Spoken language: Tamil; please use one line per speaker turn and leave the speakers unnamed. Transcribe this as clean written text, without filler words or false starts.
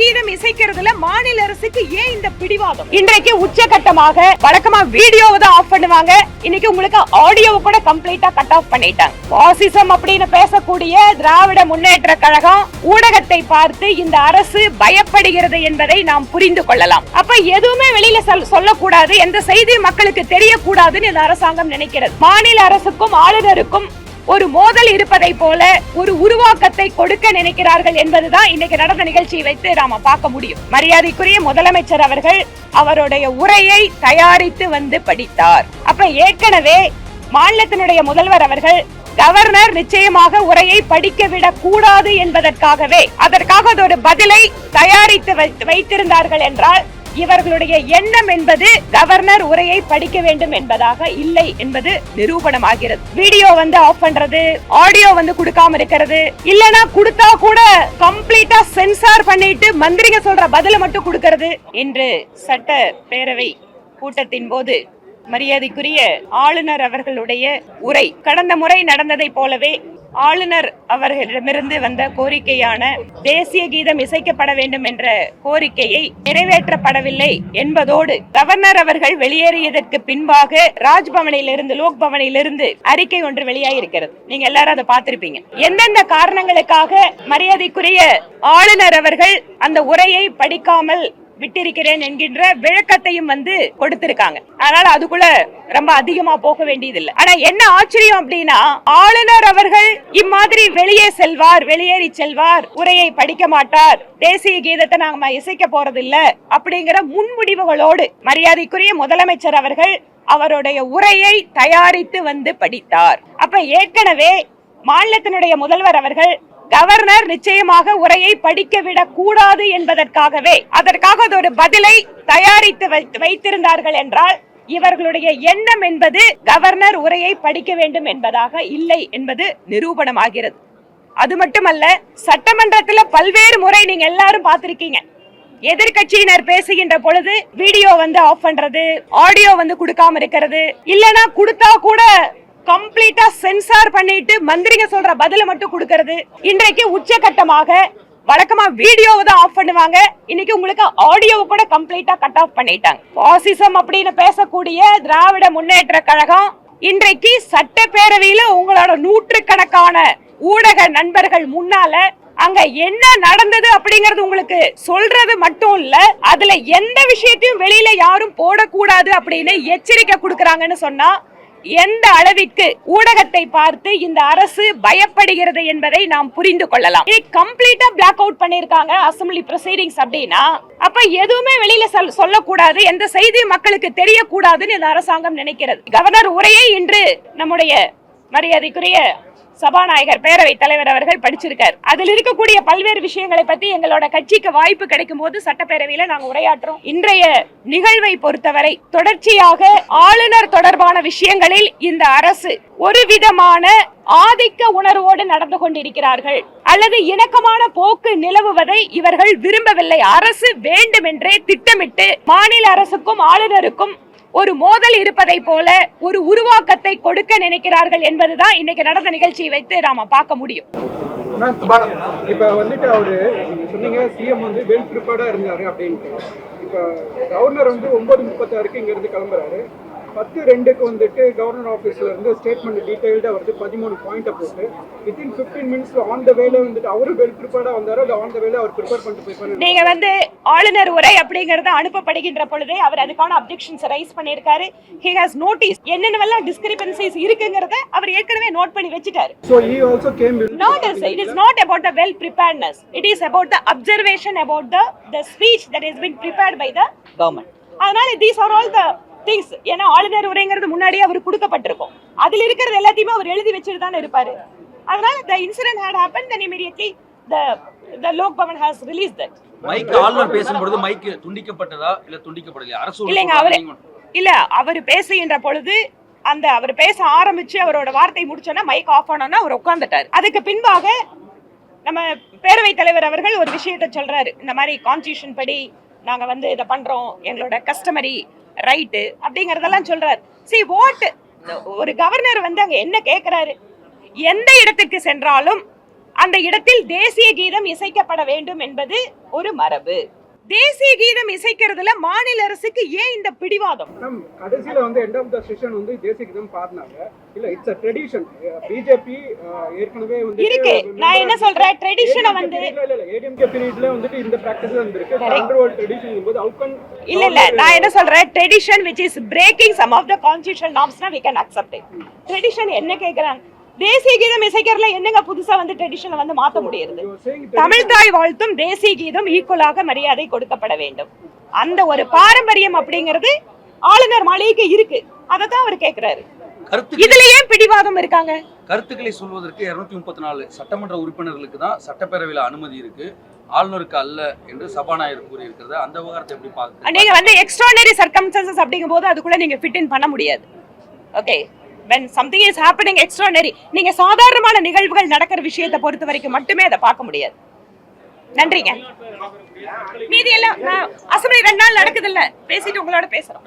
கீதம் இசைக்கிறதுல மாநில அரசுக்கு ஏன் இந்த பிடிவாதம்? இன்றைக்கு உச்சகட்டமாக வழக்கமா வீடியோவை தான் ஆஃப் பண்ணுவாங்க, இன்னைக்கு உங்களுக்கு ஆடியோவை கூட கம்ப்ளீட்டா கட் ஆஃப் பண்ணிட்டாங்க. பாசிசம் அப்படின்னு பேசக்கூடிய திராவிட முன்னேற்ற கழகம் ஊடகத்தை பார்த்து இந்த அரசு பயப்படுகிறது என்பதை நாம் புரிந்து கொள்ளலாம். அப்ப எதுவுமே வெளியில சொல்லக்கூடாது, எந்த செய்தி மக்களுக்கு தெரியக்கூடாதுன்னு இந்த அரசாங்கம் நினைக்கிறது. மாநில அரசுக்கும் ஆளுநருக்கும் ஒரு மோதல் இருப்பதை போல ஒரு உருவாக்கத்தை கொடுக்க நினைக்கிறார்கள் என்பதுதான் இன்னைக்கு நடந்த நிகழ்ச்சியை வைத்து நாம பார்க்க முடியும். மரியாதைக்குரிய முதலமைச்சர் அவர்கள் அவருடைய உரையை தயாரித்து வந்து படித்தார். அப்ப ஏற்கனவே மாநிலத்தினுடைய முதல்வர் அவர்கள் கவர்னர் நிச்சயமாக உரையை படிக்க விடக் கூடாது என்பதற்காகவே அதற்காக ஒரு பதிலை தயாரித்து வைத்திருந்தார்கள் என்றால் இவர்களுடைய எண்ணம் என்பது கவர்னர் உரையை படிக்க வேண்டும் என்பதாக இல்லை என்பது நிரூபணமாகிறது. வீடியோ வந்து ஆஃப் பண்றது, ஆடியோ வந்து கொடுக்காம இருக்கிறது, இல்லனா கொடுத்தா கூட கம்ப்ளீட்டா சென்சார் பண்ணிட்டு மந்திரிங்க சொல்ற பதில மட்டும் கொடுக்கிறது. இன்று சட்ட பேரவை கூட்டத்தின் போது மரியாதைக்குரிய ஆளுநர் அவர்களுடைய உரை கடந்த முறை நடந்ததை போலவே ஆளுநர் அவர்களிடமிருந்து வந்த கோரிக்கையான தேசிய கீதம் இசைக்கப்பட வேண்டும் என்ற கோரிக்கையை நிறைவேற்றப்படவில்லை என்பதோடு கவர்னர் அவர்கள் வெளியேறியதற்கு பின்பாக ராஜ்பவனிலிருந்து லோக்பவனிலிருந்து அறிக்கை ஒன்று வெளியாகிருக்கிறது. நீங்க எல்லாரும் அதை பார்த்திருப்பீங்க. எந்தெந்த காரணங்களுக்காக மரியாதைக்குரிய ஆளுநர் அவர்கள் அந்த உரையை படிக்காமல் விட்டிருக்கிறேன் என்கின்ற விளக்கத்தையும் வந்து கொடுத்திருக்காங்க. அதனால அதுக்குள்ள ரொம்ப அதிகமா போக வேண்டியதில்லை. ஆனா என்ன ஆச்சரியம் அப்படின்னா, ஆளுநர் அவர்கள் இம்மாதிரி வெளியேறி செல்வார், உரையை படிக்க மாட்டார், தேசிய கீதத்தை நாம இசைக்க போறதில்ல அப்படிங்கிற முன்முடிவுகளோடு மரியாதைக்குரிய முதலமைச்சர் அவர்கள் அவருடைய உரையை தயாரித்து வந்து படித்தார். அப்ப ஏற்கனவே மாநிலத்தினுடைய முதல்வர் அவர்கள் கவர்னர் நிச்சயமாக உரையை படிக்க விடக் கூடாது என்பதற்காகவே அதற்காக ஒரு பதிலை தயாரித்து வைத்திருந்தார்கள் என்றால் இவர்களுடைய எண்ணம் என்பது கவர்னர் உரையை படிக்க வேண்டும் என்பதாக இல்லை என்பது நிரூபணமாகிறது. அது மட்டுமல்ல, சட்டமன்றத்தில் பல்வேறு முறை நீங்க எல்லாரும் பார்த்திருக்கீங்க, எதிர்கட்சியினர் பேசுகின்ற பொழுது வீடியோ வந்து ஆஃப் பண்றது, ஆடியோ வந்து கொடுக்காம இருக்கிறது, இல்லனா கொடுத்தா கூட கம்ப்ளீட்டா சென்சார் பண்ணிட்டு மந்திரிங்க சொல்ற பதில மட்டும் கொடுக்கிறது. இன்றைக்கு உச்சகட்டமாக வழக்கமா வீடியோவை தான் ஆஃப் பண்ணுவாங்க, இன்னைக்கு உங்களுக்கு ஆடியோவை கூட கம்ப்ளீட்டா கட் ஆஃப் பண்ணிட்டாங்க. பாசிசம் அப்படின்னு பேசக்கூடிய திராவிட முன்னேற்ற கழகம் இன்றைக்கு சட்டப்பேரவையில உங்களோட நூற்றுக்கணக்கான ஊடக நண்பர்கள் முன்னால அங்க என்ன நடந்தது அப்படிங்கறது உங்களுக்கு சொல்றது மட்டும் இல்ல, அதுல எந்த விஷயத்தையும் வெளியில யாரும் போடக்கூடாது அப்படின்னு எச்சரிக்கை கொடுக்கறாங்கன்னு சொன்னா எந்த அளவிற்கு ஊடகத்தை பார்த்து இந்த அரசு பயப்படுகிறது என்பதை நாம் புரிந்து கொள்ளலாம். கம்ப்ளீட்டா பிளாக் அவுட் பண்ணிருக்காங்க அசெம்பிளி ப்ரொசீடிங்ஸ் அப்படின்னா, அப்ப எதுவுமே வெளியில சொல்லக்கூடாது, எந்த செய்தி மக்களுக்கு தெரியக்கூடாதுன்னு இந்த அரசாங்கம் நினைக்கிறது. கவர்னர் உரையை இன்று நம்முடைய மரியாதைக்குரிய சபாநாயகர் பேரவைத் தலைவர் அவர்கள் படிச்சிருக்கார். அதில் இருக்கக்கூடிய பல்வேறு விஷயங்களை பத்தி எங்களோட கட்சிக்கு வாய்ப்பு கிடைக்கும் போது சட்டப்பேரவையில நாங்க உரையாற்றோம். இன்றைய நிகழ்வை பொறுத்தவரை தொடர்ச்சியாக ஆளுநர் தொடர்பான விஷயங்களில் இந்த அரசு ஒரு விதமான ஆதிக்க உணர்வோடு நடந்து கொண்டிருக்கிறார்கள், அல்லது இணக்கமான போக்கு நிலவுவதை இவர்கள் விரும்பவில்லை. அரசு வேண்டுமென்றே திட்டமிட்டு மாநில அரசுக்கும் ஆளுநருக்கும் ஒரு மோதல் இருப்பதை போல ஒரு உருவாக்கத்தை கொடுக்க நினைக்கிறார்கள் என்பதுதான் இன்னைக்கு நடந்த நிகழ்ச்சியை வைத்து நாம பார்க்க முடியும்.
இப்ப வந்துட்டு அவரு சொன்னீங்க சிஎம் வந்து வெல் ப்ரிப்பேர்டா இருந்தாரு அப்படின்ட்டு. இப்ப கவர்னர் வந்து 9:36 இங்க இருந்து கிளம்புறாரு. 10:02 வந்துட்டு கவர்னர் ஆபீஸ்ல இருந்து ஸ்டேட்மெண்ட் டீடைல்டா வருது, 13 பாயிண்ட் போட்டு வித்தின் 15 மினிட்ஸ்ல ஆன் த வேல வந்துட்டு அவரு வெல் ப்ரிப்பேர்டா வந்தாரு. அது ஆன் த வேல அவர் ப்ரிப்பேர் பண்ணிட்டு போய் பண்ணாரு.
நீங்க வந்து ஆளுநர் உரை அப்படிங்கறது அனுப்பப்படுகின்ற பொழுதே அவர் அதுக்கான அப்ஜெக்ஷன்ஸ் ரைஸ் பண்ணிருக்காரு. he has noticed என்னென்னவெல்லாம் டிஸ்கிரிபன்சிஸ் இருக்குங்கறத அவர் ஏற்கனவே நோட் பண்ணி வச்சிட்டாரு.
So he also came with
it is not about the well preparedness, it is about the observation about the speech that has been prepared by the government. அதனால these are all the things. ஏன்னா ஆளுநர் உரைங்கிறது முன்னாடியே அவர் கொடுக்கப்பட்டிருக்கும், அதில் இருக்கிறது எல்லாத்தையுமே அவர் எழுதி வச்சுட்டு தான் இருப்பாரு. அதனால the incident had happened, then immediately the Lok Bhavan has released that.
Mic ஆளுநர் பேசும்போது மைக் துண்டிக்கப்பட்டதா இல்ல துண்டிக்கப்படலையா? அரசு
இல்லைங்க, அவர் பேசுகின்ற பொழுது அவர் பேச ஆரம்பிச்சு அவரோட வார்த்தை முடிச்சோன்னா மைக் ஆஃப் ஆனோன்னா அவர் உட்கார்ந்துட்டார். அதுக்கு பின்பாக நம்ம பேரவைத் தலைவர் அவர்கள் ஒரு விஷயத்தை சொல்றாரு, இந்த மாதிரி கான்ஸ்டிடியூஷன் படி நாங்க வந்து இதை பண்றோம், எங்களோட கஸ்டமரி ரைட்டு அப்படிங்கறதெல்லாம் சொல்றாரு. See what ஒரு கவர்னர் வந்து அங்க என்ன கேட்கிறாரு, எந்த இடத்துக்கு சென்றாலும் அந்த இடத்தில் தேசிய கீதம் இசைக்கப்பட வேண்டும் என்பது ஒரு மரபு. தேசிய கீதம் இசைக்கிறதுல மாநில அரசுக்கு ஏன் இந்த பிடிவாதம்?
கடைசியில வந்து எண்ட் ஆஃப் த செஷன் வந்து தேசிய கீதம் பாடினாங்க. இல்ல இட்ஸ் a tradition. பிஜேபி ஏற்கனவே வந்து
இருக்கு. நான் என்ன சொல்றேன், ட்ரெடிஷனை வந்து
இல்ல ஏடிஎம்கே பீரியட்ல வந்து இந்த பிராக்டிஸ் இருந்திருக்கு. அண்டர்வேர்ல்ட் ட்ரெடிஷன் போது how can
இல்ல நான் என்ன சொல்றேன், tradition which is breaking some of the constitutional norms we can accept it. Tradition என்ன கேக்குறாங்க? தேசிய கீதம் இசைக்கிறதுல என்னங்க புதுசா வந்து ட்ரெடிஷனை வந்து மாத்த முடியாது? தமிழ் தாய் வாழ்த்தும் தேசிய கீதம் ஈக்குவலாக மரியாதை கொடுக்கப்பட வேண்டும். அந்த ஒரு பாரம்பரியம் அப்படிங்கிறது ஆளுநர் மாளிகைக்கு இருக்கு. அதை தான் அவர் கேட்கிறாரு. இதுல ஏன் பிடிவாதம் இருக்காங்க?
கருத்துக்களை சொல்வதற்கு 234 சட்டமன்ற உறுப்பினர்களுக்கு தான் சட்டப்பேரவையில் அனுமதி இருக்கு, ஆளுநருக்கு அல்ல என்று சபாநாயகர் கூறியிருக்கிறது. அந்த விவகாரத்தை எப்படி பார்க்க?
நீங்க வந்து எக்ஸ்ட்ரானரி சர்க்கம்ஸ்டன்சஸ் அப்படிங்கும் போது அதுக்குள்ள நீங்க ஃபிட் இன் பண்ண முடியாது. Okay, when something is happening extraordinary, நீங்க சாதாரணமான நிகழ்வுகள் நடக்கிற விஷயத்தை பொறுத்த வரைக்கும் மட்டுமே அதை பார்க்க முடியாது. நன்றிங்க. மீதி எல்லாம் அசெம்பிளி 2 நாள் நடக்குது இல்ல, பேசிட்டு உங்களோட பேசுறோம்.